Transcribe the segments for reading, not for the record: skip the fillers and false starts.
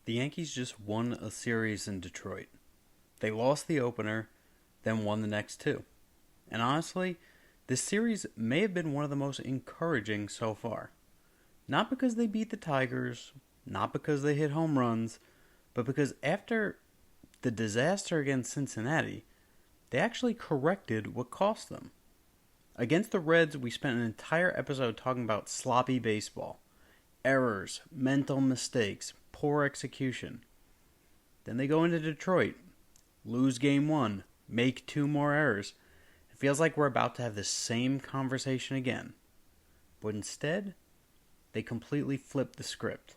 The Yankees just won a series in Detroit. They lost the opener, then won the next two. And honestly, this series may have been one of the most encouraging so far. Not because they beat the Tigers, not because they hit home runs, but because after the disaster against Cincinnati, they actually corrected what cost them. Against the Reds, we spent an entire episode talking about sloppy baseball. Errors, mental mistakes, poor execution. Then they go into Detroit, lose game one, make two more errors. It feels like we're about to have the same conversation again. But instead, they completely flipped the script.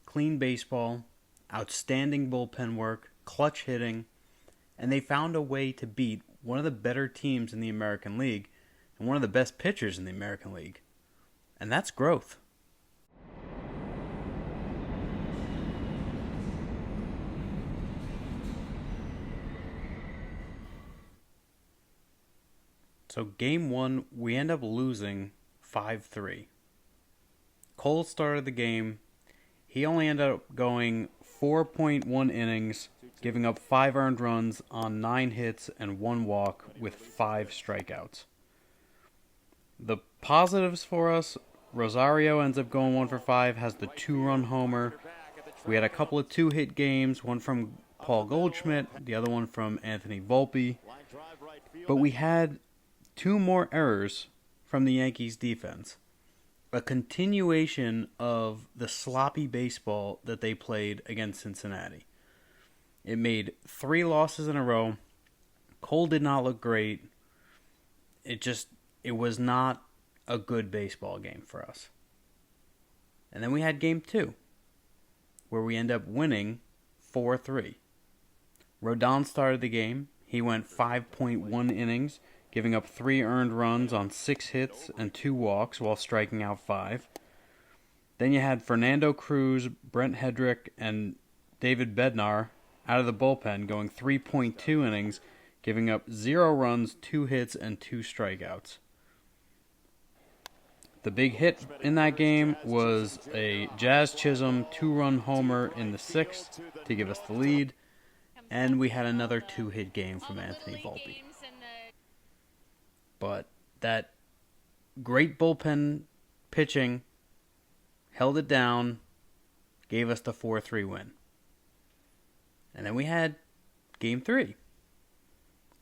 Clean baseball, outstanding bullpen work, clutch hitting, and they found a way to beat one of the better teams in the American League and one of the best pitchers in the American League. And that's growth. So game one, we end up losing 5-3. Cole started the game. He only ended up going 4.1 innings, giving up 5 earned runs on 9 hits and 1 walk with 5 strikeouts. The positives for us, Rosario ends up going 1 for 5, has the 2-run homer. We had a couple of 2-hit games, one from Paul Goldschmidt, the other one from Anthony Volpe. But we had 2 more errors from the Yankees defense. A continuation of the sloppy baseball that they played against Cincinnati. It made 3 losses in a row. Cole did not look great. It was not a good baseball game for us. And then we had game 2, where we end up winning 4-3. Rodón started the game. He went 5.1 innings, giving up 3 earned runs on 6 hits and 2 walks while striking out 5. Then you had Fernando Cruz, Brent Hedrick, and David Bednar out of the bullpen going 3.2 innings, giving up 0 runs, 2 hits, and 2 strikeouts. The big hit in that game was a Jazz Chisholm 2-run homer in the 6th to give us the lead, and we had another 2-hit game from Anthony Volpe. But that great bullpen pitching held it down, gave us the 4-3 win. And then we had game 3,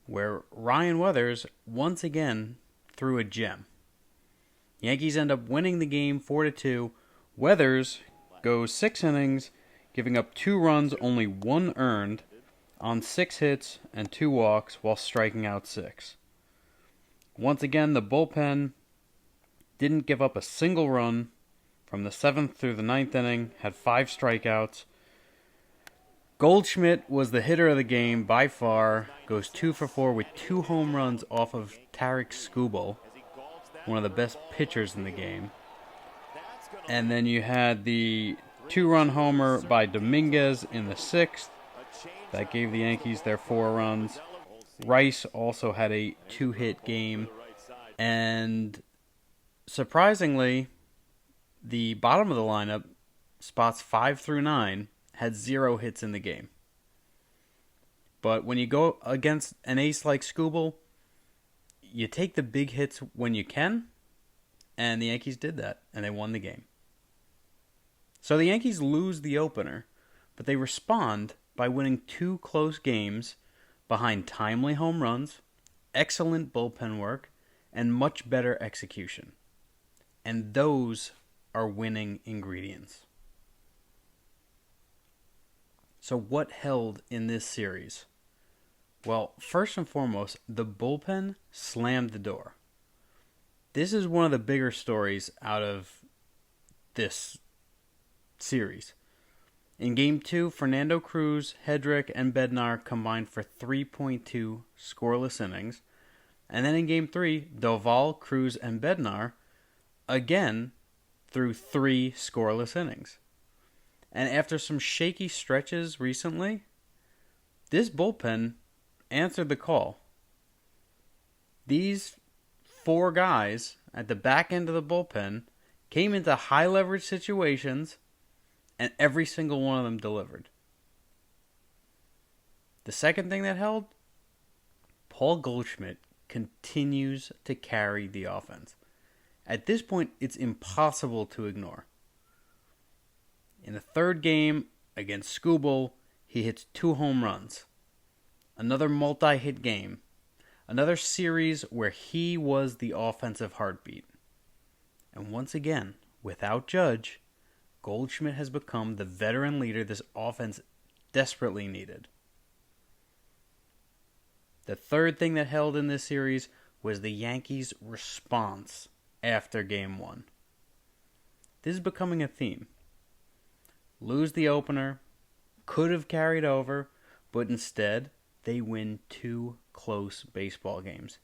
where Ryan Weathers once again threw a gem. Yankees end up winning the game 4-2. Weathers goes 6 innings, giving up 2 runs, only 1 earned, on 6 hits and 2 walks while striking out 6. Once again, the bullpen didn't give up a single run from the 7th through the 9th inning, had 5 strikeouts. Goldschmidt was the hitter of the game by far, goes 2 for 4 with 2 home runs off of Tarik Skubal, one of the best pitchers in the game. And then you had the 2-run homer by Dominguez in the 6th. That gave the Yankees their 4 runs. Rice also had a 2-hit game. And surprisingly, the bottom of the lineup, spots 5 through 9, had 0 hits in the game. But when you go against an ace like Skubal, you take the big hits when you can, and the Yankees did that, and they won the game. So the Yankees lose the opener, but they respond by winning 2 close games behind timely home runs, excellent bullpen work, and much better execution. And those are winning ingredients. So what held in this series? Well, first and foremost, the bullpen slammed the door. This is one of the bigger stories out of this series. In Game 2, Fernando Cruz, Hedrick, and Bednar combined for 3.2 scoreless innings. And then in Game 3, Doval, Cruz, and Bednar again threw 3 scoreless innings. And after some shaky stretches recently, this bullpen answered the call. These 4 guys at the back end of the bullpen came into high leverage situations and every single one of them delivered. The second thing that held, Paul Goldschmidt continues to carry the offense. At this point, it's impossible to ignore. In the third game against Skubal, he hits 2 home runs. Another multi-hit game. Another series where he was the offensive heartbeat. And once again, without Judge, Goldschmidt has become the veteran leader this offense desperately needed. The third thing that held in this series was the Yankees' response after Game 1. This is becoming a theme. Lose the opener, could have carried over, but instead they win 2 close baseball games.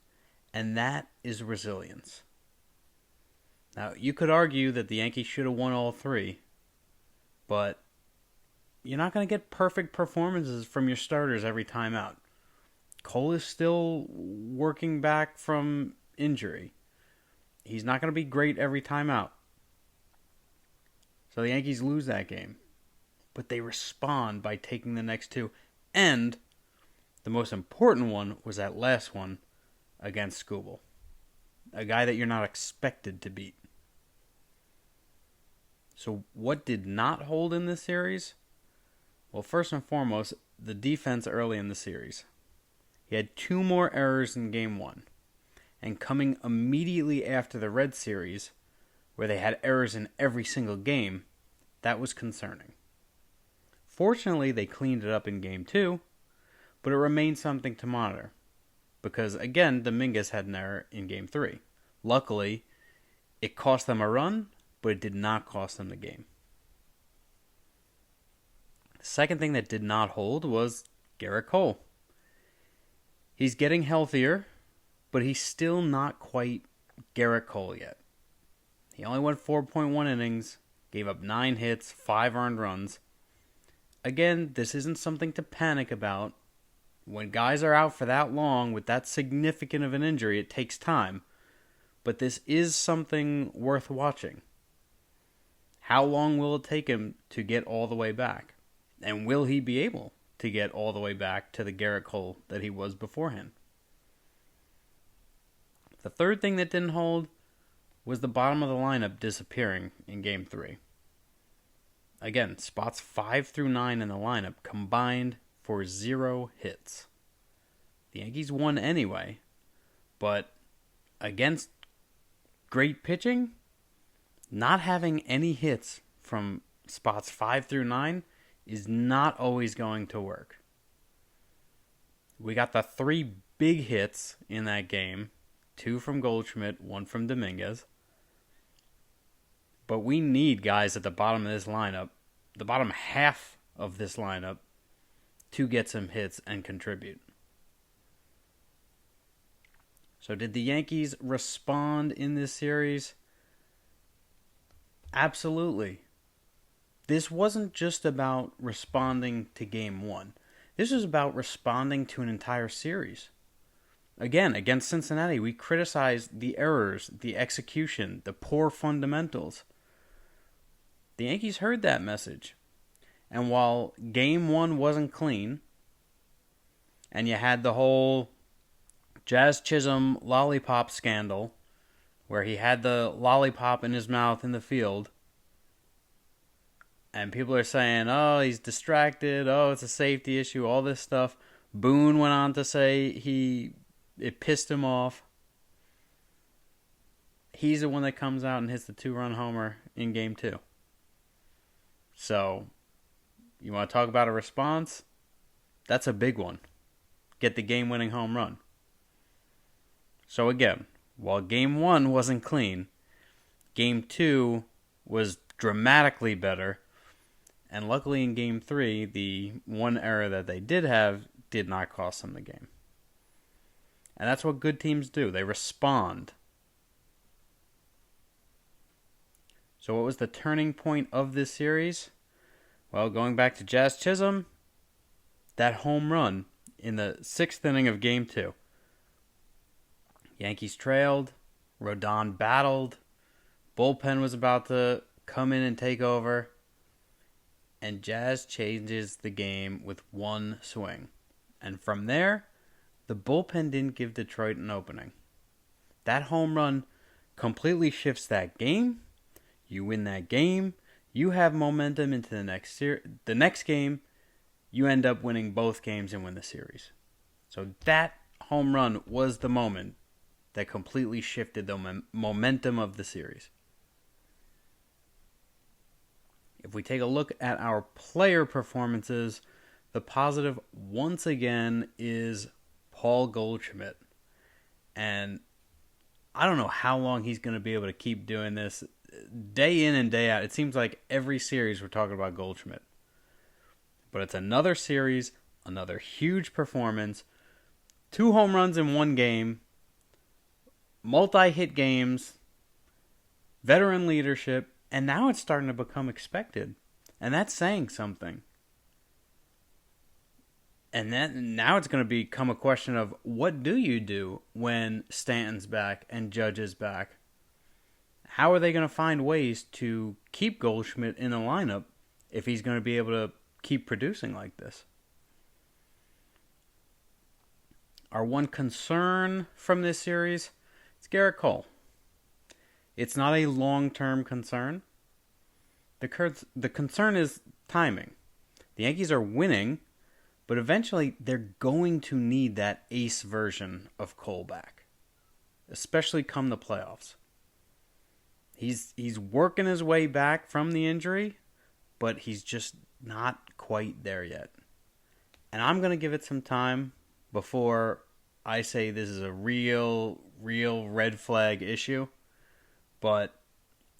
And that is resilience. Now, you could argue that the Yankees should have won all 3, but you're not going to get perfect performances from your starters every time out. Cole is still working back from injury. He's not going to be great every time out. So the Yankees lose that game. But they respond by taking the next 2. And the most important one was that last one against Skubal. A guy that you're not expected to beat. So what did not hold in this series? Well, first and foremost, the defense early in the series. He had 2 more errors in Game 1. And coming immediately after the Red Series, where they had errors in every single game, that was concerning. Fortunately, they cleaned it up in Game 2, but it remained something to monitor. Because, again, Dominguez had an error in Game 3. Luckily, it cost them a run, but it did not cost them the game. The second thing that did not hold was Garrett Cole. He's getting healthier, but he's still not quite Garrett Cole yet. He only went 4.1 innings, gave up 9 hits, 5 earned runs. Again, this isn't something to panic about. When guys are out for that long with that significant of an injury, it takes time. But this is something worth watching. How long will it take him to get all the way back? And will he be able to get all the way back to the Garrett Cole that he was beforehand? The third thing that didn't hold was the bottom of the lineup disappearing in Game 3. Again, spots 5 through 9 in the lineup combined for 0 hits. The Yankees won anyway, but against great pitching, not having any hits from spots 5 through 9 is not always going to work. We got the 3 big hits in that game, 2 from Goldschmidt, 1 from Dominguez. But we need guys at the bottom of this lineup, the bottom half of this lineup, to get some hits and contribute. So did the Yankees respond in this series? Absolutely. This wasn't just about responding to Game 1. This was about responding to an entire series. Again, against Cincinnati, we criticized the errors, the execution, the poor fundamentals. The Yankees heard that message. And while Game 1 wasn't clean, and you had the whole Jazz Chisholm lollipop scandal, where he had the lollipop in his mouth in the field, and people are saying, oh, he's distracted, oh, it's a safety issue, all this stuff. Boone went on to say it pissed him off. He's the one that comes out and hits the 2-run homer in Game 2. So, you want to talk about a response? That's a big one. Get the game-winning home run. So again, while Game 1 wasn't clean, Game 2 was dramatically better. And luckily in Game 3, the one error that they did have did not cost them the game. And that's what good teams do. They respond. So what was the turning point of this series? Well, going back to Jazz Chisholm, that home run in the 6th inning of Game 2. Yankees trailed. Rodón battled. Bullpen was about to come in and take over. and Jazz changes the game with one swing. And from there, the bullpen didn't give Detroit an opening. That home run completely shifts that game. You win that game. You have momentum into the next game. You end up winning both games and win the series. So that home run was the moment that completely shifted the momentum of the series. If we take a look at our player performances, the positive once again is Paul Goldschmidt. And I don't know how long he's going to be able to keep doing this. Day in and day out, it seems like every series we're talking about Goldschmidt. But it's another series, another huge performance, 2 home runs in one game, multi-hit games, veteran leadership, and now it's starting to become expected. And that's saying something. And then now it's going to become a question of what do you do when Stanton's back and Judge is back? How are they going to find ways to keep Goldschmidt in the lineup if he's going to be able to keep producing like this? Our one concern from this series is Garrett Cole. It's not a long-term concern. The concern is timing. The Yankees are winning, but eventually they're going to need that ace version of Cole back, especially come the playoffs. He's working his way back from the injury, but he's just not quite there yet. And I'm going to give it some time before I say this is a real red flag issue. But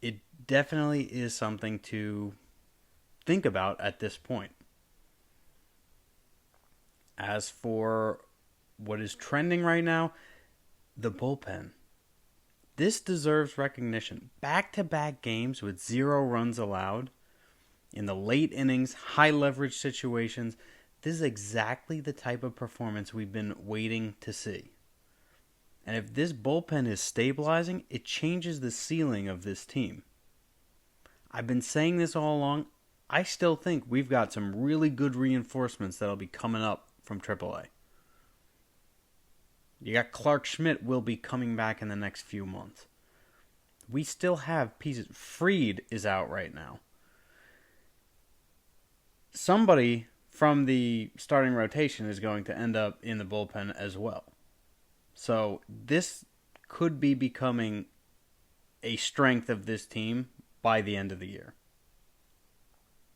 it definitely is something to think about at this point. As for what is trending right now, the bullpen. This deserves recognition. Back-to-back games with 0 runs allowed in the late innings, high leverage situations. This is exactly the type of performance we've been waiting to see. And if this bullpen is stabilizing, it changes the ceiling of this team. I've been saying this all along. I still think we've got some really good reinforcements that'll be coming up from AAA. You got Clark Schmidt will be coming back in the next few months. We still have pieces. Fried is out right now. Somebody from the starting rotation is going to end up in the bullpen as well. So this could be becoming a strength of this team by the end of the year.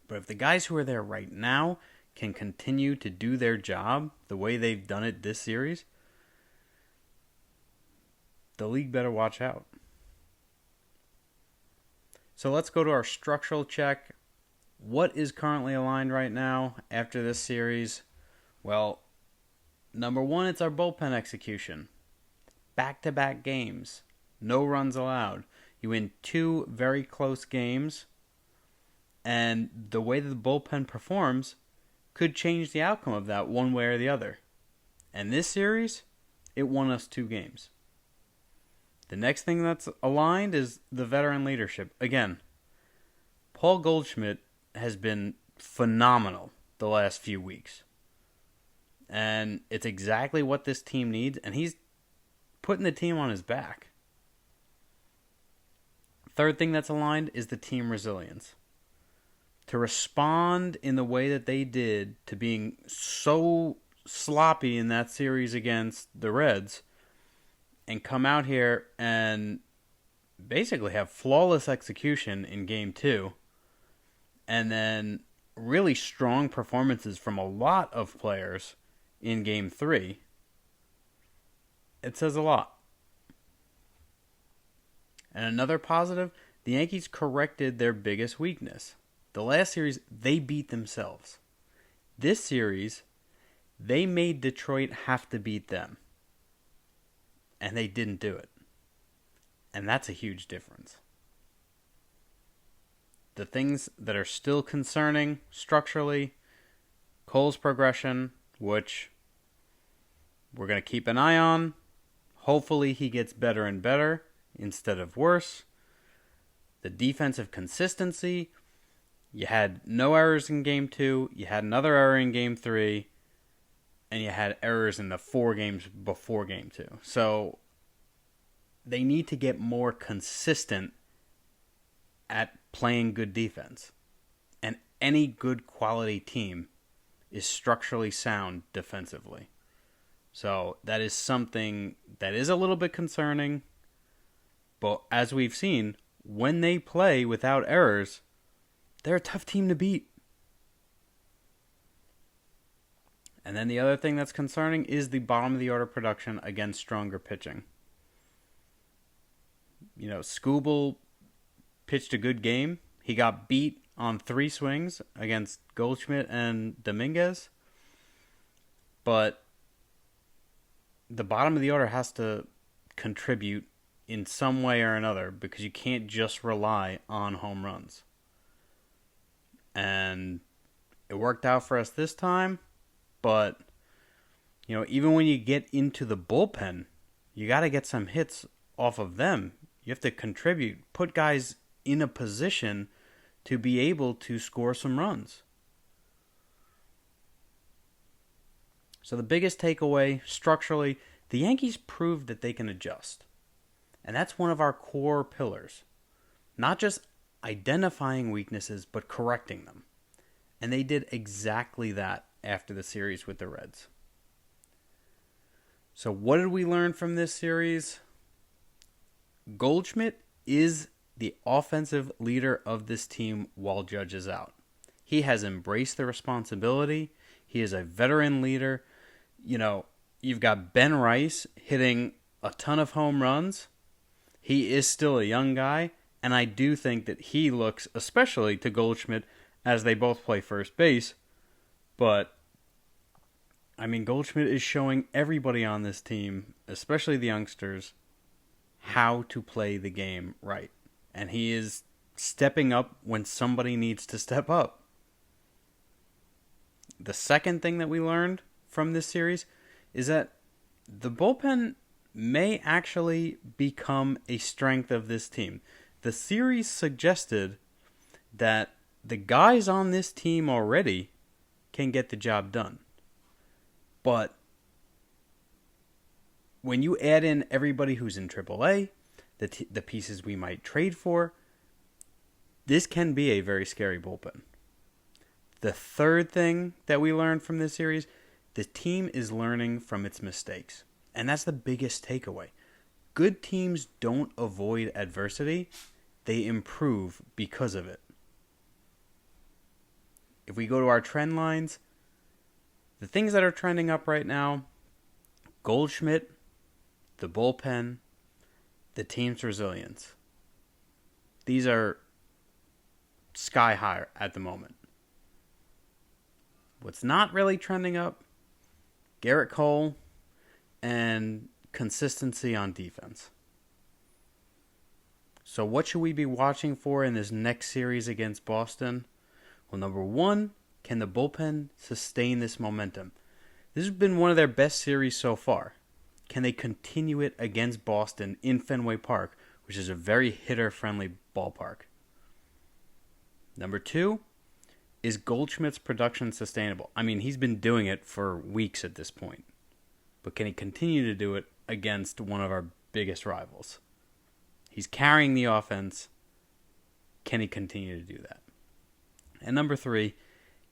But if the guys who are there right now can continue to do their job the way they've done it this series, the league better watch out. So let's go to our structural check. What is currently aligned right now after this series? Well, number one, it's our bullpen execution. Back-to-back games. No runs allowed. You win 2 very close games. And the way that the bullpen performs could change the outcome of that one way or the other. And this series, it won us 2 games. The next thing that's aligned is the veteran leadership. Again, Paul Goldschmidt has been phenomenal the last few weeks. And it's exactly what this team needs. And he's putting the team on his back. Third thing that's aligned is the team resilience. To respond in the way that they did to being so sloppy in that series against the Reds and come out here and basically have flawless execution in Game 2 and then really strong performances from a lot of players in Game 3, it says a lot. And another positive, the Yankees corrected their biggest weakness. The last series, they beat themselves. This series, they made Detroit have to beat them. And they didn't do it. And that's a huge difference. The things that are still concerning structurally, Cole's progression, which we're going to keep an eye on. Hopefully he gets better and better instead of worse. The defensive consistency. You had no errors in Game 2, you had another error in Game 3, and you had errors in the 4 games before Game 2. So they need to get more consistent at playing good defense. And any good quality team is structurally sound defensively. So that is something that is a little bit concerning. But as we've seen, when they play without errors, they're a tough team to beat. And then the other thing that's concerning is the bottom of the order production against stronger pitching. Skubal pitched a good game. He got beat on 3 swings against Goldschmidt and Dominguez. But the bottom of the order has to contribute in some way or another because you can't just rely on home runs. And it worked out for us this time, but even when you get into the bullpen, you got to get some hits off of them. You have to contribute, put guys in a position to be able to score some runs. So the biggest takeaway, structurally, the Yankees proved that they can adjust. And that's one of our core pillars. Not just identifying weaknesses, but correcting them. And they did exactly that after the series with the Reds. So what did we learn from this series? Goldschmidt is the offensive leader of this team while Judge is out. He has embraced the responsibility. He is a veteran leader. You've got Ben Rice hitting a ton of home runs. He is still a young guy, and I do think that he looks, especially to Goldschmidt, as they both play first base. But, Goldschmidt is showing everybody on this team, especially the youngsters, how to play the game right. And he is stepping up when somebody needs to step up. The second thing that we learned from this series is that the bullpen may actually become a strength of this team. The series suggested that the guys on this team already can get the job done. But when you add in everybody who's in AAA, the pieces we might trade for, this can be a very scary bullpen. The third thing that we learned from this series, the team is learning from its mistakes. And that's the biggest takeaway. Good teams don't avoid adversity. They improve because of it. If we go to our trend lines, the things that are trending up right now, Goldschmidt, the bullpen, the team's resilience. These are sky high at the moment. What's not really trending up, Garrett Cole, and consistency on defense. So what should we be watching for in this next series against Boston? Well, number one, can the bullpen sustain this momentum? This has been one of their best series so far. Can they continue it against Boston in Fenway Park, which is a very hitter-friendly ballpark? Number two, is Goldschmidt's production sustainable? He's been doing it for weeks at this point. But can he continue to do it against one of our biggest rivals? He's carrying the offense. Can he continue to do that? And number three,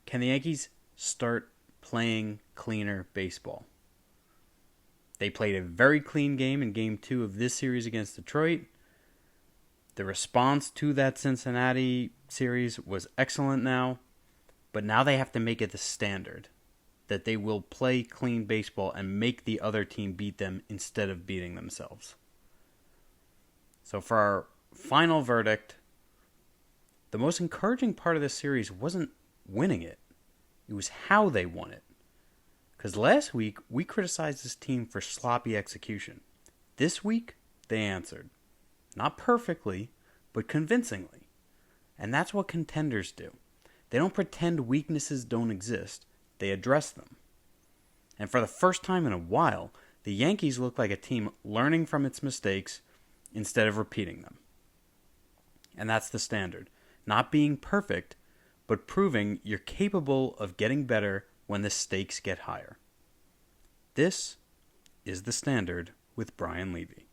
can the Yankees start playing cleaner baseball? They played a very clean game in Game 2 of this series against Detroit. The response to that Cincinnati series was excellent now. But now they have to make it the standard that they will play clean baseball and make the other team beat them instead of beating themselves. So for our final verdict, the most encouraging part of this series wasn't winning it. It was how they won it. Because last week, we criticized this team for sloppy execution. This week, they answered. Not perfectly, but convincingly. And that's what contenders do. They don't pretend weaknesses don't exist. They address them. And for the first time in a while, the Yankees look like a team learning from its mistakes instead of repeating them. And that's the standard. Not being perfect, but proving you're capable of getting better when the stakes get higher. This is The Standard with Brian Leavy.